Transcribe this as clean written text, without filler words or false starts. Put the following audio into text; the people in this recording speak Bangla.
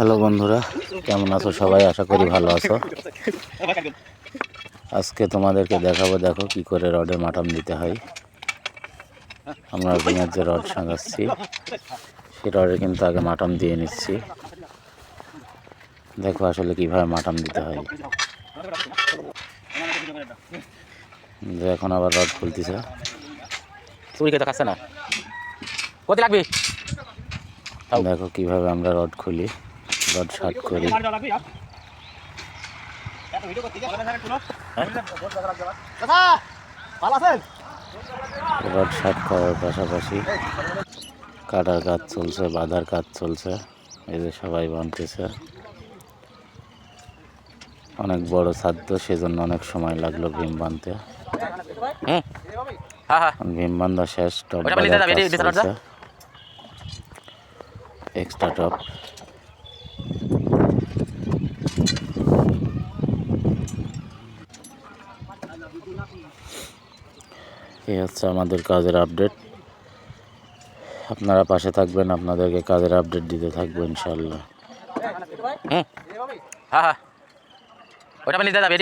হ্যালো বন্ধুরা, কেমন আছো সবাই? আশা করি ভালো আছো। আজকে তোমাদেরকে দেখাবো, দেখো কি করে রডে মাটাম দিতে হয়। আমরা রিঙের যে রড সাজাচ্ছি সেই রডে কিন্তু আগে মাটাম দিয়ে নিচ্ছি। দেখো আসলে কিভাবে মাটাম দিতে হয়। এখন আবার রড খুলতেছে। দেখো কিভাবে আমরা রড খুলি, রড শার্ট করি। রড শার্ট করার পাশাপাশি কাটার কাজ চলছে, বাঁধার কাজ চলছে। এই যে সবাই বানতেছে। অনেক বড় ছাদ, সেজন্য অনেক সময় লাগলো ভীম বানতে। ভীম বান্ধা শেষ, টপ বাঁধার কাজ চলছে। Extra top. এই হচ্ছে আমাদের কাজের আপডেট। আপনারা পাশে থাকবেন, আপনাদেরকে কাজের আপডেট দিতে থাকবো ইনশাল্লাহ। ওটা নিতে যাবে,